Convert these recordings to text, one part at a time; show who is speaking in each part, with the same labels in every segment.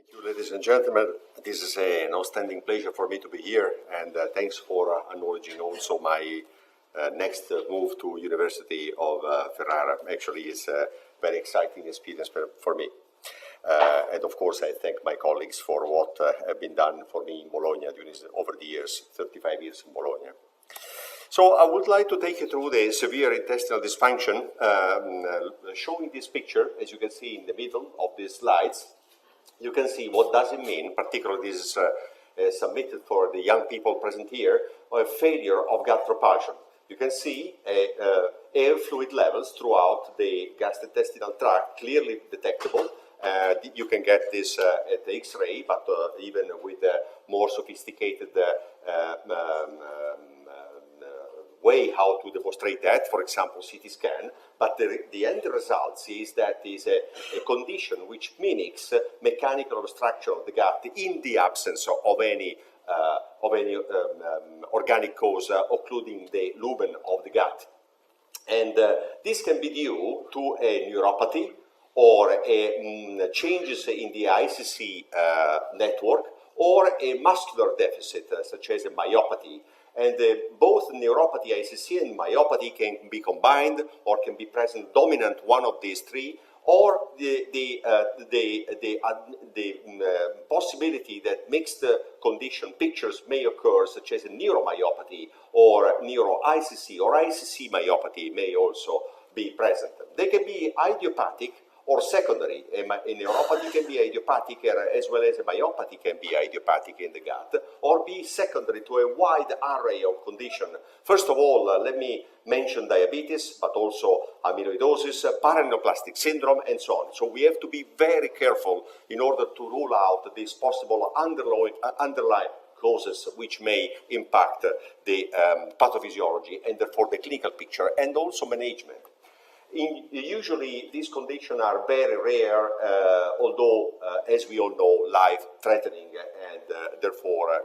Speaker 1: Thank you, ladies and gentlemen. This is an outstanding pleasure for me to be here, and thanks for acknowledging also my next move to University of Ferrara. Actually, it's a very exciting experience for me. And of course, I thank my colleagues for what have been done for me in Bologna over the years, 35 years in Bologna. So I would like to take you through the severe intestinal dysfunction, showing this picture, as you can see in the middle of these slides. You can see what does it mean, particularly this is submitted for the young people present here, a failure of gut propulsion. You can see air fluid levels throughout the gastrointestinal tract, clearly detectable. You can get this at the X-ray, but even with more sophisticated way how to demonstrate that, for example, CT scan, but the end result is that is a condition which mimics mechanical obstruction of the gut in the absence of any organic cause occluding the lumen of the gut. And this can be due to a neuropathy or changes in the ICC network or a muscular deficit such as a myopathy. And both neuropathy, ICC, and myopathy can be combined or can be present dominant one of these three, or the possibility that mixed condition pictures may occur, such as a neuromyopathy or neuro-ICC or ICC myopathy may also be present. They can be idiopathic or secondary. A neuropathy can be idiopathic as well as a myopathy can be idiopathic in the gut, or be secondary to a wide array of conditions. First of all, let me mention diabetes, but also amyloidosis, paraneoplastic syndrome, and so on. So we have to be very careful in order to rule out these possible underlying causes which may impact the pathophysiology and therefore the clinical picture and also management. Usually, these conditions are very rare, although, as we all know, life-threatening and therefore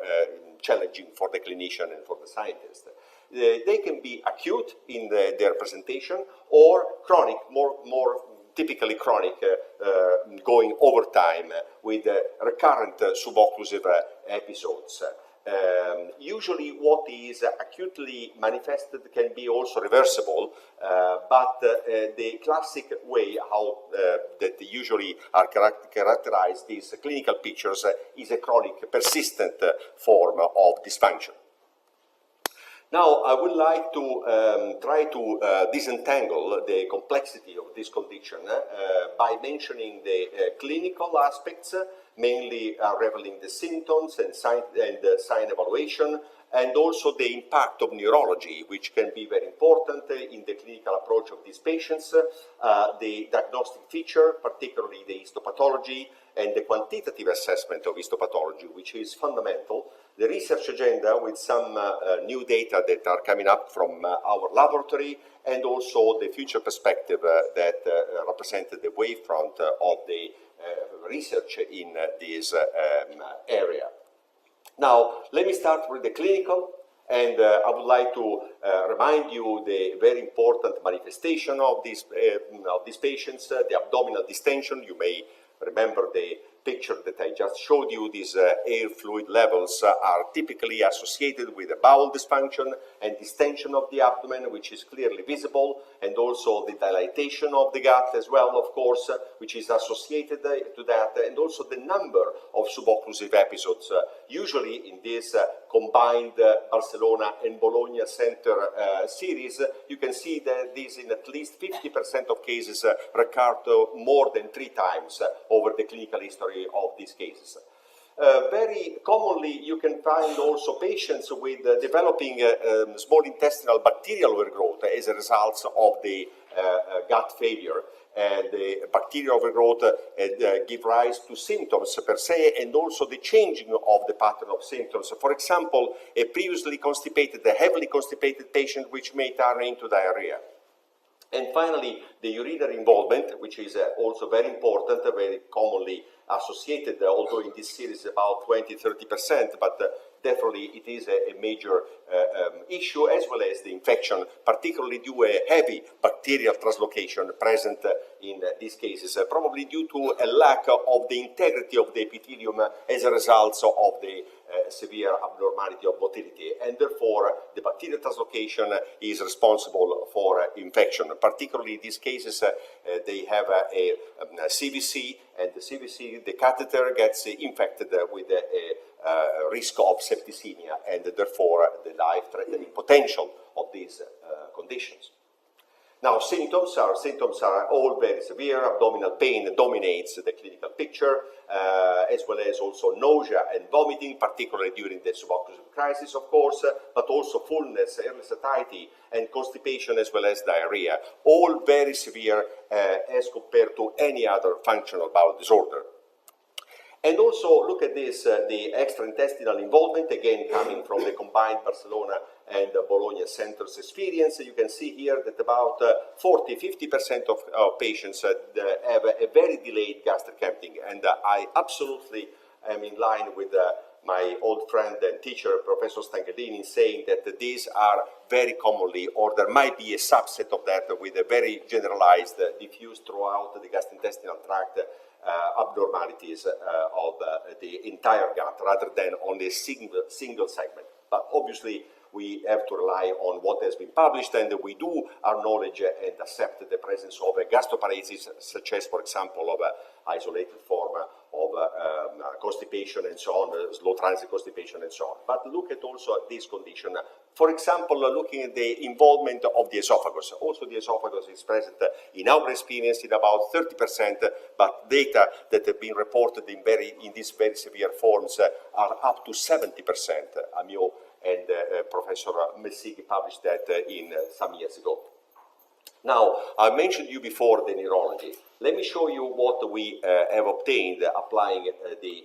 Speaker 1: challenging for the clinician and for the scientist. They can be acute in their presentation or chronic, more typically chronic, going over time with recurrent subocclusive episodes. Usually what is acutely manifested can be also reversible, but the classic way how that usually are characterized these clinical pictures is a chronic, persistent form of dysfunction. Now, I would like to try to disentangle the complexity of this condition by mentioning the clinical aspects, mainly revealing the symptoms and sign evaluation, and also the impact of neurology, which can be very important in the clinical approach of these patients, the diagnostic feature, particularly the histopathology, and the quantitative assessment of histopathology, which is fundamental, the research agenda with some new data that are coming up from our laboratory, and also the future perspective that represented the wavefront of the research in this area. Now, let me start with the clinical, and I would like to remind you the very important manifestation of these patients, the abdominal distension. You may remember the picture that I just showed you. These air fluid levels are typically associated with a bowel dysfunction and distension of the abdomen, which is clearly visible, and also the dilatation of the gut as well, of course, which is associated to that, and also the number of subocclusive episodes. Usually in this combined Barcelona and Bologna center series, you can see that these in at least 50% of cases recur more than 3 times over the clinical history of these cases. Very commonly, you can find also patients with developing small intestinal bacterial overgrowth as a result of the gut failure. And the bacterial overgrowth give rise to symptoms per se, and also the changing of the pattern of symptoms. For example, a previously constipated, a heavily constipated patient which may turn into diarrhea. And finally, the urinary involvement, which is also very important, very commonly associated, although in this series about 20-30%, but definitely it is a major issue, as well as the infection, particularly due to a heavy bacterial translocation present in these cases, probably due to a lack of the integrity of the epithelium as a result of the severe abnormality of motility, and therefore the bacterial translocation is responsible for infection. Particularly in these cases, they have a CVC, and the CVC, the catheter gets infected with a risk of septicemia, and therefore the life-threatening potential of these conditions. Now, symptoms are all very severe. Abdominal pain dominates the clinical picture, as well as also nausea and vomiting, particularly during the subocclusive crisis, of course, but also fullness, early satiety, and constipation, as well as diarrhea. All very severe as compared to any other functional bowel disorder. And also look at this, the extraintestinal involvement, again coming from the combined Barcelona and Bologna centers experience. You can see here that about 40–50% of patients have a very delayed gastric emptying, and I absolutely am in line with my old friend and teacher, Professor Stanghellini, saying that these are very commonly, or there might be a subset of that with a very generalized, diffused throughout the gastrointestinal tract abnormalities of the entire gut, rather than on a single segment. But obviously, we have to rely on what has been published, and we do acknowledge and accept the presence of gastroparesis, such as, for example, of isolated form of constipation and so on, slow transit constipation and so on. But look at also at this condition. For example, looking at the involvement of the esophagus. Also, the esophagus is present in our experience in about 30%, but data that have been reported in these very severe forms are up to 70%. Amio and Professor MNGIE published that in some years ago. Now, I mentioned you before the neurology. Let me show you what we have obtained applying the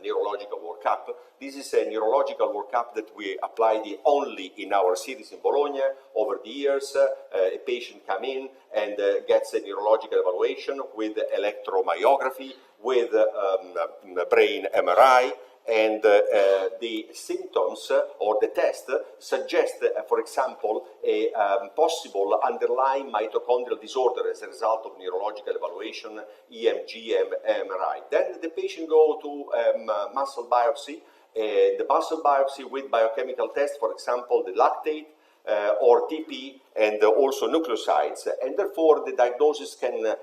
Speaker 1: neurological workup. This is a neurological workup that we applied only in our series in Bologna. Over the years, a patient comes in and gets a neurological evaluation with electromyography, with brain MRI, and the symptoms or the test suggest, for example, a possible underlying mitochondrial disorder as a result of neurological evaluation, EMG, MRI. Then the patient go to muscle biopsy, the muscle biopsy with biochemical test, for example, the lactate, or TP, and also nucleosides, and therefore the diagnosis can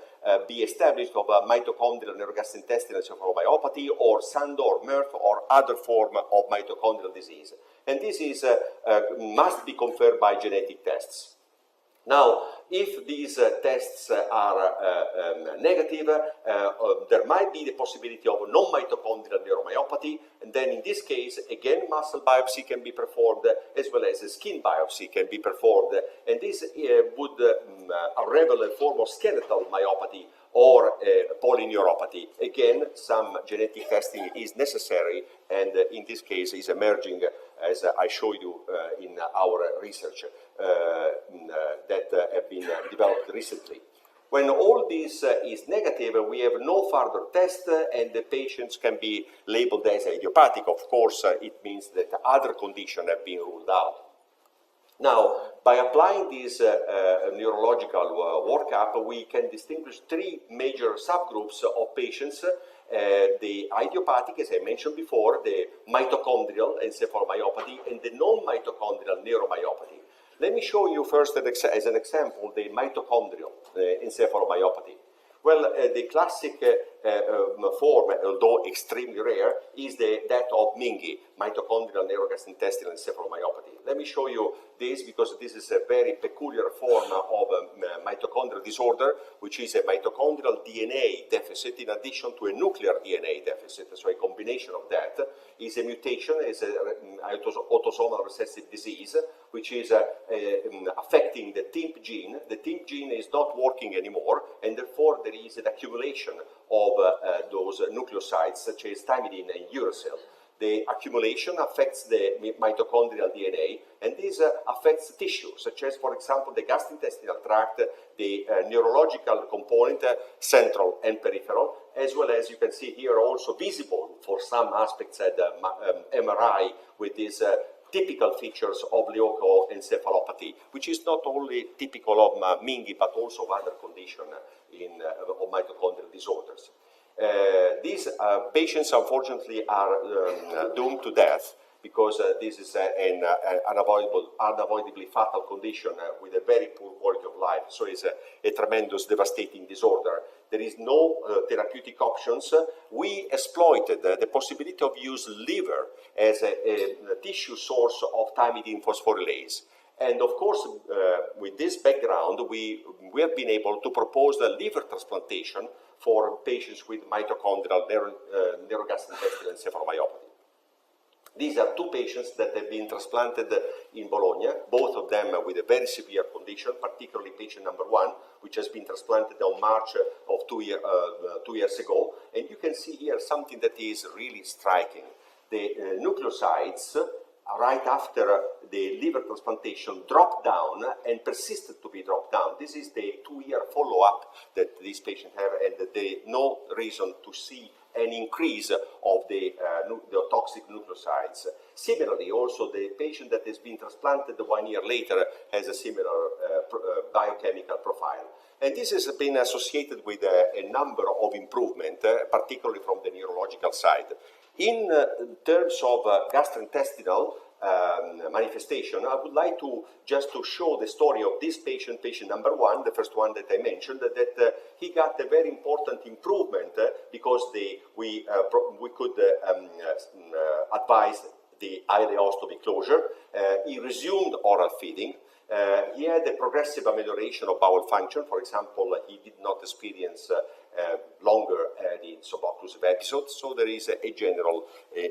Speaker 1: be established of a mitochondrial neurogastrointestinal encephalomyopathy, or SAND, or MERF, or other form of mitochondrial disease. And this is must be confirmed by genetic tests. Now, if these tests are negative, there might be the possibility of non-mitochondrial neuromyopathy, and then in this case, again, muscle biopsy can be performed, as well as a skin biopsy can be performed, and this would unravel a form of skeletal myopathy or polyneuropathy. Again, some genetic testing is necessary, and in this case is emerging, as I show you in our research that have been developed recently. When all this is negative, we have no further test, and the patients can be labeled as idiopathic. Of course, it means that other conditions have been ruled out. Now, by applying this neurological workup, we can distinguish three major subgroups of patients. The idiopathic, as I mentioned before, the mitochondrial encephalomyopathy, and the non-mitochondrial neuromyopathy. Let me show you first as an example the mitochondrial encephalomyopathy. Well, the classic form, although extremely rare, is that of MNGIE, mitochondrial neurogastrointestinal encephalomyopathy. Let me show you this because this is a very peculiar form of mitochondrial disorder, which is a mitochondrial DNA deficit in addition to a nuclear DNA deficit. So a combination of that is a mutation, is an autosomal recessive disease, which is affecting the TIMP gene. The TIMP gene is not working anymore, and therefore there is an accumulation of those nucleosides, such as thymidine and uracil. The accumulation affects the mitochondrial DNA, and this affects tissue, such as, for example, the gastrointestinal tract, the neurological component, central and peripheral, as well as you can see here also visible for some aspects had MRI with these typical features of leukoencephalopathy, which is not only typical of MNGIE but also of other conditions of mitochondrial disorders. These patients, unfortunately, are doomed to death because this is an unavoidably fatal condition with a very poor quality of life. So it's a tremendous, devastating disorder. There is no therapeutic options. We exploited the possibility of using liver as a tissue source of thymidine phosphorylase. And of course, with this background, we have been able to propose the liver transplantation for patients with mitochondrial neurogastrointestinal encephalomyopathy. These are two patients that have been transplanted in Bologna, both of them with a very severe condition, particularly patient number 1, which has been transplanted on March of 2 years ago. And you can see here something that is really striking. The nucleosides, right after the liver transplantation, dropped down and persisted to be dropped down. This is the 2-year follow-up that these patients have, and there is no reason to see an increase of the toxic nucleosides. Similarly, also the patient that has been transplanted 1 year later has a similar biochemical profile. And this has been associated with a number of improvements, particularly from the neurological side. In terms of gastrointestinal manifestation, I would like to just to show the story of this patient, patient number 1, the first one that I mentioned, that he got a very important improvement because we could advise the ileostomy closure. He resumed oral feeding. He had a progressive amelioration of bowel function. For example, he did not experience longer the subocclusive episodes, so there is a general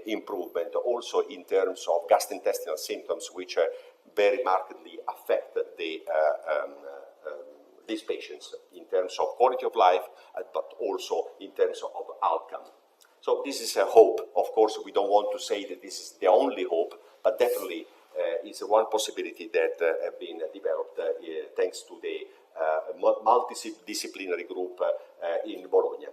Speaker 1: improvement also in terms of gastrointestinal symptoms, which very markedly affect these patients in terms of quality of life, but also in terms of outcome. So this is a hope. Of course, we don't want to say that this is the only hope, but definitely is one possibility that have been developed thanks to the multidisciplinary group in Bologna.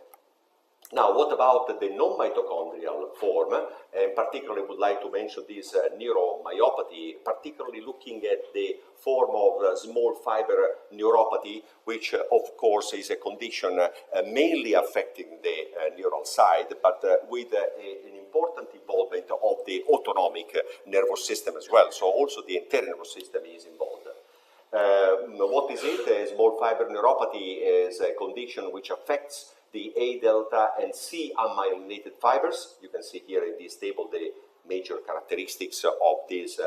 Speaker 1: Now, what about the non-mitochondrial form? And particularly would like to mention this neuromyopathy, particularly looking at the form of small fiber neuropathy, which of course is a condition mainly affecting the neural side, but with an important involvement of the autonomic nervous system as well. So also the entire nervous system is involved. What is it? A small fiber neuropathy is a condition which affects the A delta and C unmyelinated fibers. You can see here in this table the major characteristics of these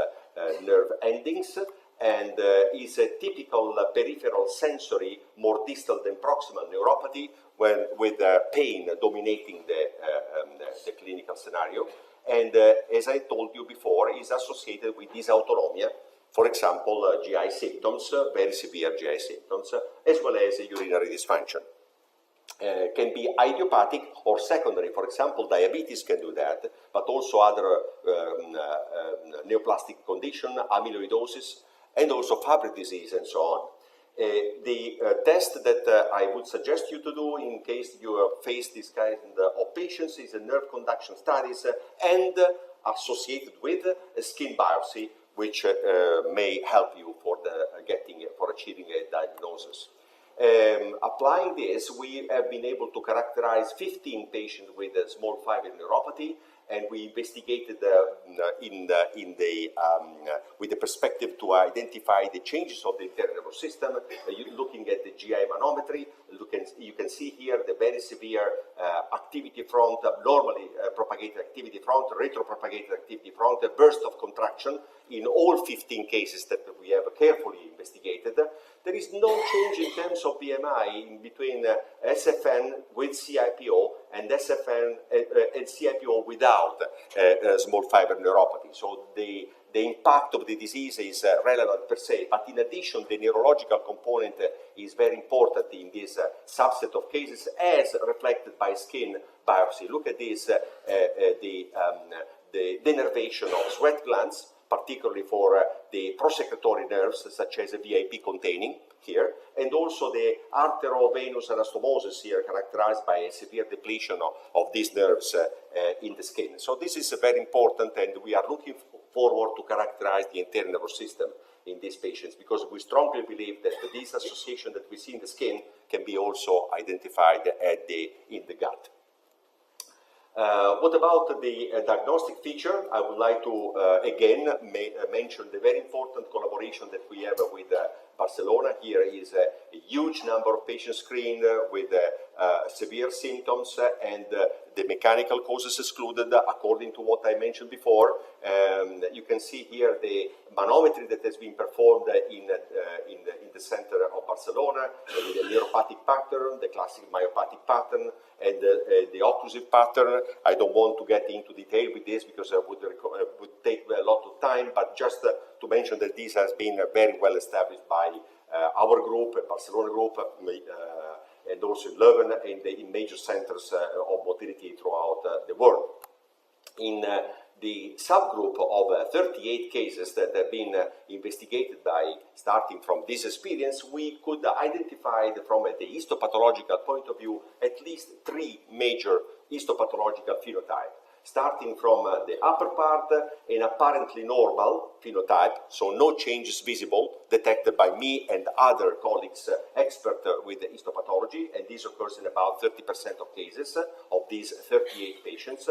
Speaker 1: nerve endings, and is a typical peripheral sensory, more distal than proximal neuropathy, with pain dominating the clinical scenario. And as I told you before, is associated with dysautonomia. For example, GI symptoms, very severe GI symptoms, as well as urinary dysfunction. Can be idiopathic or secondary. For example, diabetes can do that, but also other neoplastic condition, amyloidosis, and also Fabry disease, and so on. The test that I would suggest you to do in case you face this kind of patients is a nerve conduction studies and associated with a skin biopsy, which may help you for achieving a diagnosis. Applying this, we have been able to characterize 15 patients with a small fiber neuropathy, and we investigated with the perspective to identify the changes of the internal nervous system, looking at the GI manometry. You can see here the very severe activity front, abnormally propagated activity front, retropropagated activity front, a burst of contraction in all 15 cases that we have carefully investigated. There is no change in terms of BMI in between SFN with CIPO and SFN and CIPO without small fiber neuropathy. So the impact of the disease is relevant per se, but in addition, the neurological component is very important in this subset of cases, as reflected by skin biopsy. Look at this, the denervation of sweat glands, particularly for the prosecretory nerves, such as VIP containing, here, and also the arteriovenous anastomosis here, characterized by a severe depletion of these nerves in the skin. So this is very important, and we are looking forward to characterize the internal nervous system in these patients, because we strongly believe that this association that we see in the skin can be also identified in the gut. What about the diagnostic feature? I would like to again mention the very important collaboration that we have with Barcelona. Here is a huge number of patients screened with severe symptoms and the mechanical causes excluded according to what I mentioned before. You can see here the manometry that has been performed in the center of Barcelona with the neuropathic pattern, the classic myopathic pattern, and the occlusive pattern. I don't want to get into detail with this because it would take a lot of time, but just to mention that this has been very well established by our group, Barcelona group, and also in Leuven, and in major centers of motility throughout the world. In the subgroup of 38 cases that have been investigated by starting from this experience, we could identify from the histopathological point of view at least 3 major histopathological phenotypes. Starting from the upper part, an apparently normal phenotype, so no changes visible, detected by me and other colleagues expert with histopathology, and this occurs in about 30% of cases of these 38 patients.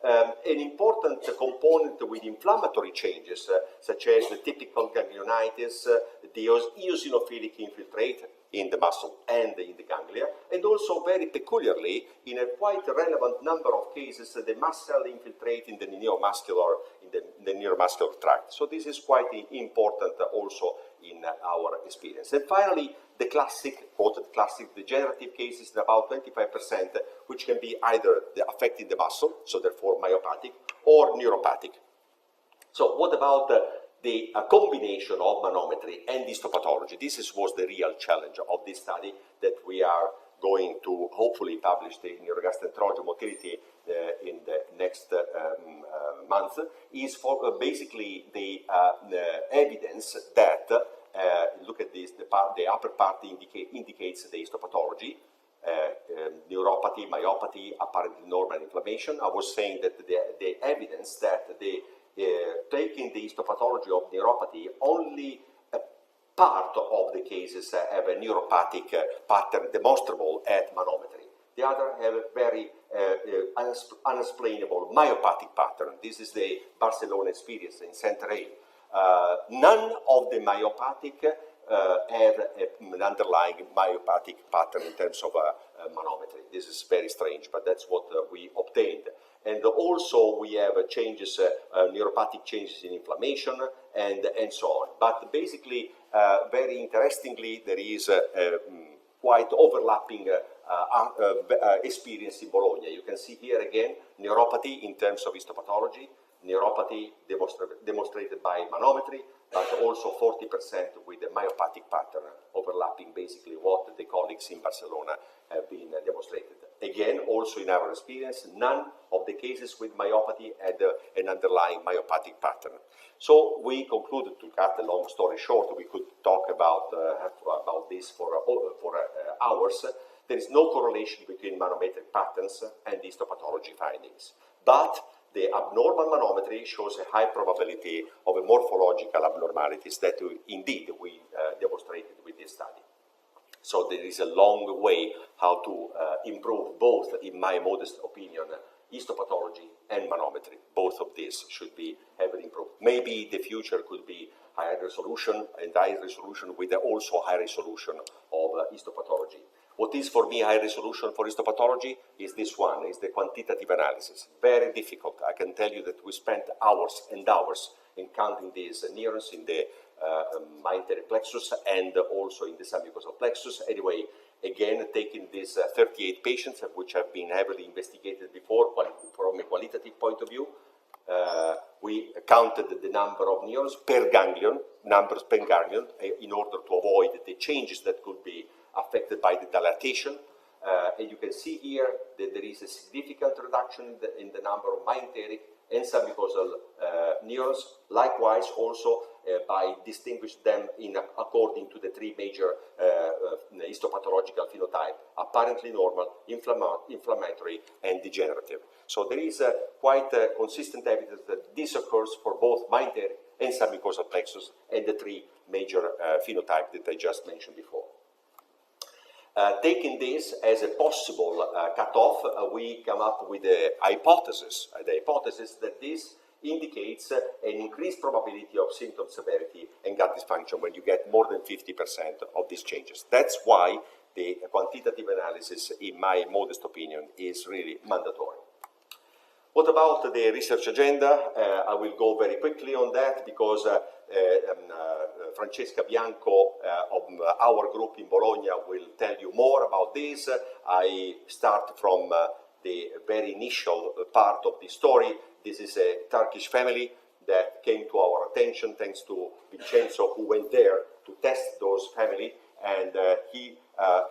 Speaker 1: An important component with inflammatory changes, such as the typical ganglionitis, the eosinophilic infiltrate in the muscle and in the ganglia, and also very peculiarly, in a quite relevant number of cases, the mast cell infiltrate in the neuromuscular tract. So this is quite important also in our experience. And finally, the classic, quoted classic degenerative cases in about 25%, which can be either affecting the muscle, so therefore myopathic, or neuropathic. So what about the combination of manometry and histopathology? This was the real challenge of this study that we are going to hopefully publish the neurogastrointestinal motility in the next month, is for basically the evidence that, look at this, the upper part indicates the histopathology, neuropathy, myopathy, apparently normal inflammation. I was saying that the evidence that taking the histopathology of neuropathy, only a part of the cases have a neuropathic pattern demonstrable at manometry. The other have a very unexplainable myopathic pattern. This is the Barcelona experience in Center A. None of the myopathic have an underlying myopathic pattern in terms of manometry. This is very strange, but that's what we obtained. And also we have changes, neuropathic changes in inflammation and so on. But basically, very interestingly, there is quite overlapping experience in Bologna. You can see here again neuropathy in terms of histopathology, neuropathy demonstrated by manometry, but also 40% with a myopathic pattern, overlapping basically what the colleagues in Barcelona have been demonstrated. Again, also in our experience, none of the cases with myopathy had an underlying myopathic pattern. So we concluded, to cut a long story short, we could talk about this for hours. There is no correlation between manometric patterns and histopathology findings. But the abnormal manometry shows a high probability of a morphological abnormalities that indeed we demonstrated with this study. So there is a long way how to improve both, in my modest opinion, histopathology and manometry. Both of these should be heavily improved. Maybe the future could be higher resolution, and high resolution with also high resolution of histopathology. What is for me high resolution for histopathology is this one, is the quantitative analysis. Very difficult. I can tell you that we spent hours and hours in counting these neurons in the myointeric plexus and also in the submucosal plexus. Anyway, again, taking these 38 patients, which have been heavily investigated before, from a qualitative point of view, we counted the number of neurons per ganglion, numbers per ganglion, in order to avoid the changes that could be affected by the dilatation. And you can see here that there is a significant reduction in the number of myointeric and submucosal neurons. Likewise, also by distinguishing them according to the three major histopathological phenotype: apparently normal, inflammatory, and degenerative. So there is quite consistent evidence that this occurs for both mesenteric and submucosal plexus and the three major phenotypes that I just mentioned before. Taking this as a possible cutoff, we come up with a hypothesis, that this indicates an increased probability of symptom severity and gut dysfunction when you get more than 50% of these changes. That's why the quantitative analysis, in my modest opinion, is really mandatory. What about the research agenda? I will go very quickly on that because Francesca Bianco of our group in Bologna will tell you more about this. I start from the very initial part of the story. This is a Turkish family that came to our attention thanks to Vincenzo, who went there to test those family, and he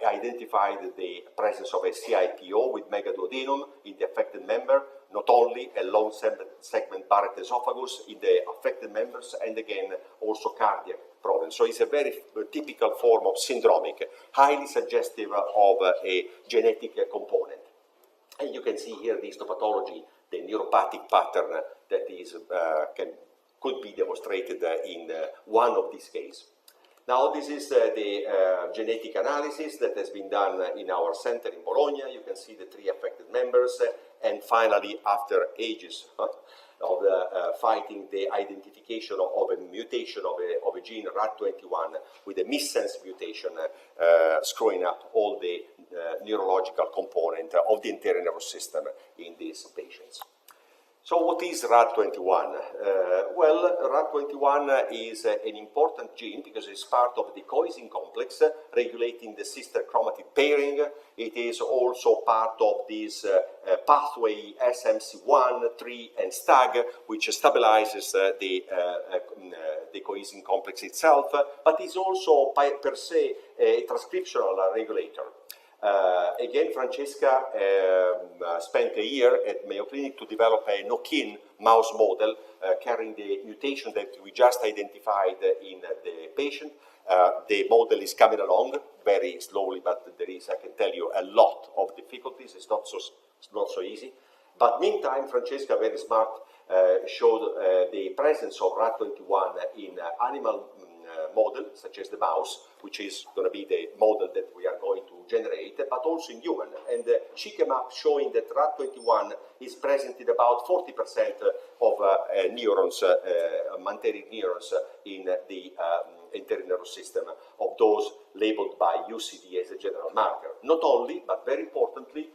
Speaker 1: identified the presence of a CIPO with megaduodenum in the affected member, not only a long segment Barrett esophagus in the affected members, and again also cardiac problems. So it's a very typical form of syndromic, highly suggestive of a genetic component. And you can see here the histopathology, the neuropathic pattern that is could be demonstrated in one of these cases. Now this is the genetic analysis that has been done in our center in Bologna. You can see the three affected members, and finally, after ages of fighting the identification of a mutation of a gene RAD21 with a missense mutation screwing up all the neurological component of the entire nervous system in these patients. So what is RAD21? Well, RAD21 is an important gene because it's part of the coenzyme complex regulating the sister chromatid pairing. It is also part of this pathway SMC1, 3, and STAG, which stabilizes the coenzyme complex itself, but is also per se a transcriptional regulator. Again, Francesca spent a year at Mayo Clinic to develop a knock-in mouse model carrying the mutation that we just identified in the patient. The model is coming along very slowly, but there is, I can tell you, a lot of difficulties. It's not so easy. But meantime, Francesca, very smart, showed the presence of RAD21 in animal model, such as the mouse, which is going to be the model that we are going to generate, but also in human. And she came up showing that RAD21 is present in about 40% of neurons, manometric neurons in the entire nervous system of those labeled by UCD as a general marker. Not only, but very importantly,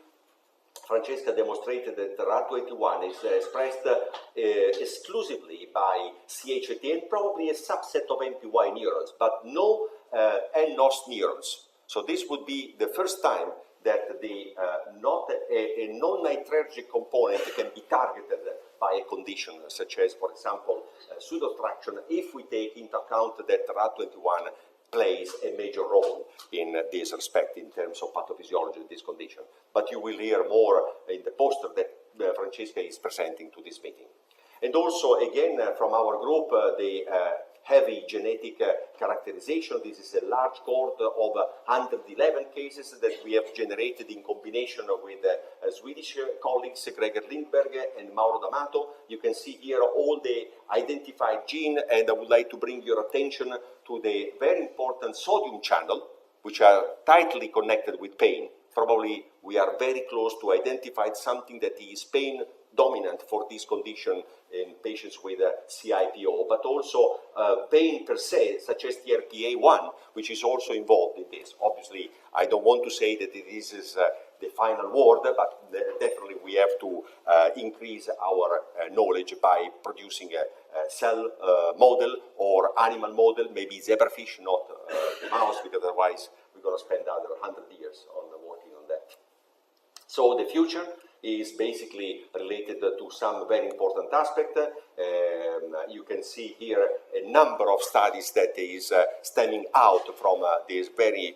Speaker 1: Francesca demonstrated that RAD21 is expressed exclusively by CHAT and probably a subset of MPY neurons, but no nNOS neurons. So this would be the first time that the a non-nitrogen component can be targeted by a condition such as, for example, pseudotraction, if we take into account that RAD21 plays a major role in this respect in terms of pathophysiology of this condition. But you will hear more in the poster that Francesca is presenting to this meeting. And also, again, from our group, the heavy genetic characterization. This is a large cohort of 111 cases that we have generated in combination with Swedish colleagues Greger Lindberg and Mauro D'Amato. You can see here all the identified gene, and I would like to bring your attention to the very important sodium channel, which are tightly connected with pain. Probably we are very close to identify something that is pain dominant for this condition in patients with CIPO, but also pain per se, such as TRPA1, which is also involved in this. Obviously, I don't want to say that this is the final word, but definitely we have to increase our knowledge by producing a cell model or animal model, maybe zebrafish, not the mouse, because otherwise we're going to spend another 100 years on working on that. So the future is basically related to to some very important aspect. You can see here a number of studies that is stemming out from this very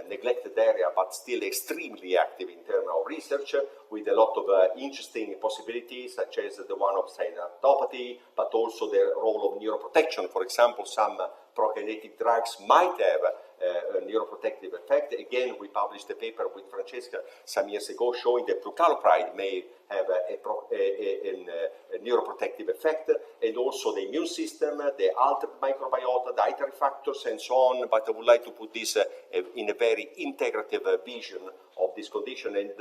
Speaker 1: neglected area, but still extremely active in terms of research, with a lot of interesting possibilities, such as the one of synaptopathy, but also the role of neuroprotection. For example, some prokinetic drugs might have a neuroprotective effect. Again, we published a paper with Francesca some years ago showing that prucalopride may have a neuroprotective effect, and also the immune system, the altered microbiota, dietary factors, and so on. But I would like to put this in a very integrative vision of this condition, and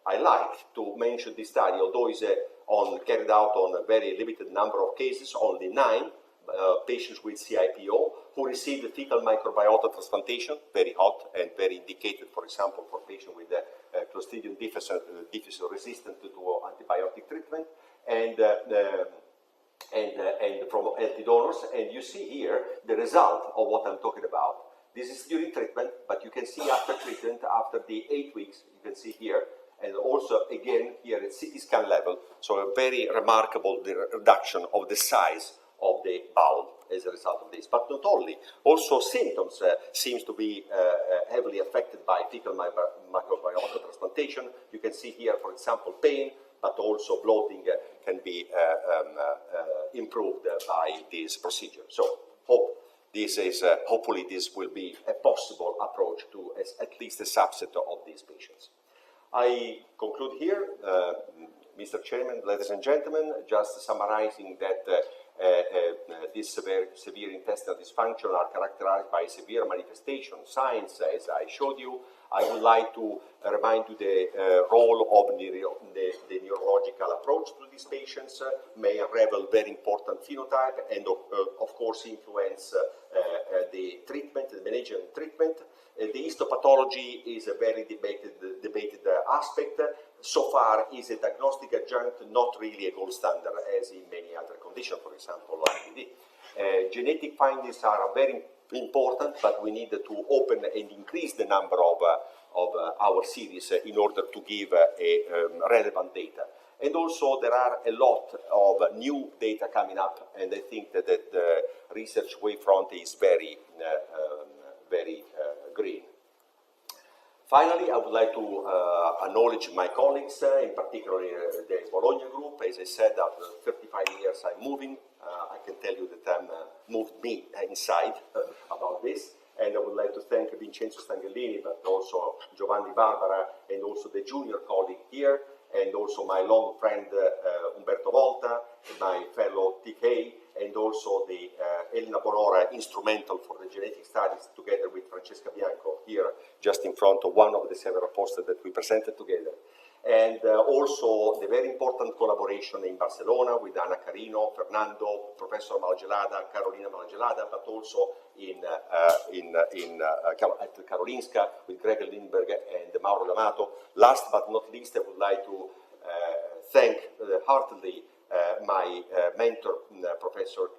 Speaker 1: I like to mention this study, although it's carried out on a very limited number of cases, only 9 patients with CIPO who received fecal microbiota transplantation, very hot and very indicated, for example, for patients with Clostridium difficile resistant to antibiotic treatment, and from healthy donors. And you see here the result of what I'm talking about. This is during treatment, but you can see after treatment, after the 8 weeks, you can see here, and also again here at CT scan level, so a very remarkable reduction of the size of the bowel as a result of this. But not only, also symptoms seems to be heavily affected by fecal microbiota transplantation. You can see here, for example, pain, but also bloating can be improved by this procedure. So hopefully this will be a possible approach to at least a subset of these patients. I conclude here, Mr. Chairman, ladies and gentlemen, just summarizing that these severe intestinal dysfunction are characterized by severe manifestation signs, as I showed you. I would like to remind you the role of the neurological approach to these patients may unravel very important phenotype and of course influence the treatment, the management treatment. The histopathology is a very debated aspect. So far is a diagnostic adjunct, not really a gold standard as in many other conditions, for example, IBD. Genetic findings are very important, but we need to open and increase the number of our series in order to give relevant data. And also there are a lot of new data coming up, and I think that the research wavefront is very green. Finally, I would like to acknowledge my colleagues, in particular the Bologna group. As I said, after 35 years I'm moving. I can tell you that moved me inside about this. And I would like to thank Vincenzo Stangellini, but also Giovanni Barbara, and also the junior colleague here, and also my long friend Umberto Volta, my fellow TK, and also the Elena Bonora, instrumental for the genetic studies, together with Francesca Bianco here, just in front of one of the several posters that we presented together. And also the very important collaboration in Barcelona with Ana Carino, Fernando, Professor Malagelada, Carolina Malagelada, but also at Karolinska with Gregor Lindberg and Mauro D'Amato. Last but not least, I would like to thank heartily my mentor, Professor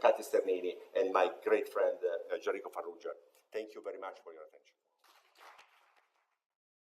Speaker 1: Katia Sternini, and my great friend, Enrico Farrugia. Thank you very much for your attention.